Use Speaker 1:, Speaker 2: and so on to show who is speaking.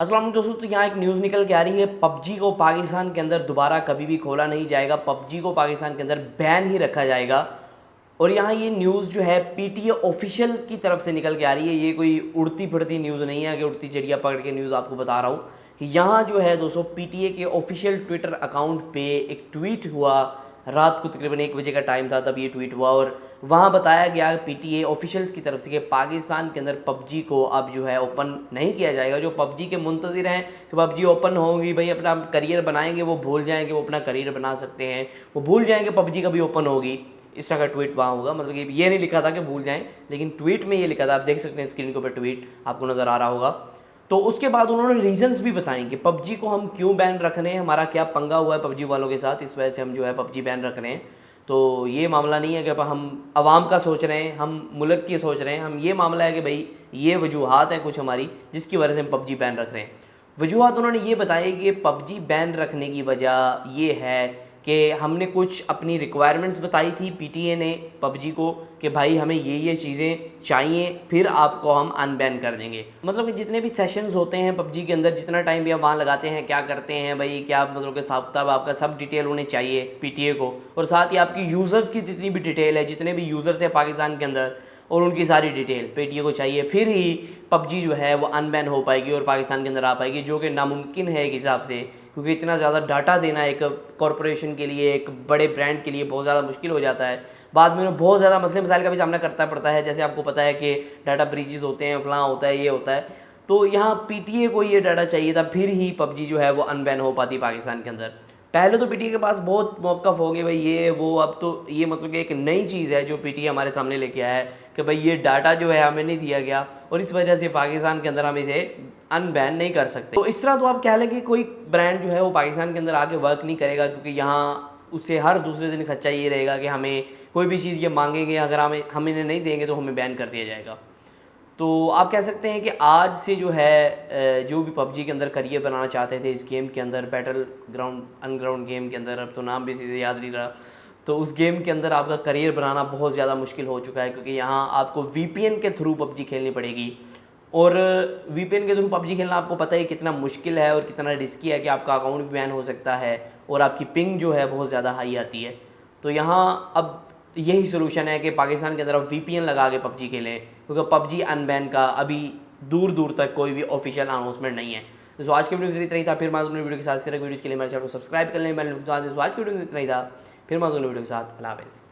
Speaker 1: अस्सलाम वालेकुम दोस्तों, तो यहाँ एक न्यूज़ निकल के आ रही है। पबजी को पाकिस्तान के अंदर दोबारा कभी भी खोला नहीं जाएगा। पबजी को पाकिस्तान के अंदर बैन ही रखा जाएगा। और यहाँ ये न्यूज़ जो है पीटीए ऑफिशियल की तरफ से निकल के आ रही है। ये कोई उड़ती फिरती न्यूज़ नहीं है कि उड़ती चिड़िया पकड़ के न्यूज़ आपको बता रहा हूँ कि यहाँ जो है दोस्तों पीटीए के ऑफिशियल ट्विटर अकाउंट पे एक ट्वीट हुआ। रात को तकरीबन 1 बजे का टाइम था तब ये ट्वीट हुआ और वहाँ बताया गया पीटीए ऑफिशियल्स की तरफ से कि पाकिस्तान के अंदर पबजी को अब जो है ओपन नहीं किया जाएगा। जो पबजी के मुंतज़िर हैं कि पबजी ओपन होगी, भाई अपना करियर बनाएंगे, वो भूल जाएंगे वो अपना करियर बना सकते हैं, वो भूल जाएंगे पबजी कभी ओपन होगी। इस तरह का ट्वीट वहाँ होगा, मतलब कि ये नहीं लिखा था कि भूल जाएं, लेकिन ट्वीट में ये लिखा था। आप देख सकते हैं स्क्रीन के ऊपर ट्वीट आपको नज़र आ रहा होगा। तो उसके बाद उन्होंने रीजंस भी बताए कि पबजी को हम क्यों बैन रख रहे हैं, हमारा क्या पंगा हुआ है पबजी वालों के साथ, इस वजह से हम जो है पबजी बैन रख रहे हैं। तो ये मामला नहीं है कि हम आवाम का सोच रहे हैं, हम मुल्क की सोच रहे हैं, हम ये मामला है कि भाई ये वजूहात हैं कुछ हमारी जिसकी वजह से हम पबजी बैन रख रहे हैं। वजूहात उन्होंने ये बताई कि पबजी बैन रखने की वजह ये है कि हमने कुछ अपनी रिक्वायरमेंट्स बताई थी पीटीए ने पबजी को कि भाई हमें ये चीज़ें चाहिए, फिर आपको हम अनबैन कर देंगे। मतलब कि जितने भी सेशंस होते हैं पबजी के अंदर, जितना टाइम भी आप वहाँ लगाते हैं, क्या करते हैं भाई, क्या मतलब कि हिसाब किताब आपका सब डिटेल उन्हें चाहिए पीटीए को। और साथ ही आपकी यूज़र्स की जितनी भी डिटेल है, जितने भी यूज़र्स हैं पाकिस्तान के अंदर, और उनकी सारी डिटेल पीटीए को चाहिए, फिर ही पबजी जो है वो अनबैन हो पाएगी और पाकिस्तान के अंदर आ पाएगी, जो कि नामुमकिन है एक हिसाब से। क्योंकि इतना ज़्यादा डाटा देना एक कॉरपोरेशन के लिए, एक बड़े ब्रांड के लिए बहुत ज़्यादा मुश्किल हो जाता है। बाद में उन्हें बहुत ज़्यादा मसले मसाइल का भी सामना करना पड़ता है। जैसे आपको पता है कि डाटा ब्रीचेस होते हैं, फलां होता है, ये होता है। तो यहाँ पीटीए को ये डाटा चाहिए था, फिर ही पबजी जो है वो अनबैन हो पाती पाकिस्तान के अंदर। पहले तो पीटीए के पास बहुत मौक़िफ़ हो गए भाई ये वो, अब तो ये मतलब कि एक नई चीज़ है जो पीटीए हमारे सामने लेके आया है कि भाई ये डाटा जो है हमें नहीं दिया गया और इस वजह से पाकिस्तान के अंदर हम इसे अनबैन नहीं कर सकते। तो इस तरह तो आप कह लें कि कोई ब्रांड जो है वो पाकिस्तान के अंदर आके वर्क नहीं करेगा, क्योंकि यहाँ उससे हर दूसरे दिन खर्चा ये रहेगा कि हमें कोई भी चीज़ ये मांगेंगे, अगर हम इन्हें नहीं देंगे तो हमें बैन कर दिया जाएगा। तो आप कह सकते हैं कि आज से जो है जो भी पबजी के अंदर करियर बनाना चाहते थे इस गेम के अंदर, बैटल ग्राउंड अनग्राउंड गेम के अंदर, अब तो नाम भी इसी से याद नहीं रहा, तो उस गेम के अंदर आपका करियर बनाना बहुत ज़्यादा मुश्किल हो चुका है। क्योंकि यहाँ आपको वीपीएन के थ्रू पबजी खेलनी पड़ेगी, और वीपीएन के थ्रू पबजी खेलना आपको पता है कितना मुश्किल है और कितना रिस्की है कि आपका अकाउंट भी बैन हो सकता है और आपकी पिंग जो है बहुत ज़्यादा हाई आती है। तो यहाँ अब यही सोल्यूशन है कि पाकिस्तान की तरफ वीपीएन लगा के पबजी खेलें, क्योंकि पबजी अनबैन का अभी दूर दूर तक कोई भी ऑफिशियल अनाउंसमेंट नहीं है। तो आज के वीडियो इतना ही था। फिर मैं वीडियो के साथ सिर्फ वीडियोज़ के लिए मेरे चैनल को सब्सक्राइब कर लें। मैंने आज की वीडियो इतना ही था। फिर मैं वीडियो के साथ अल्लाह हाफ़िज़।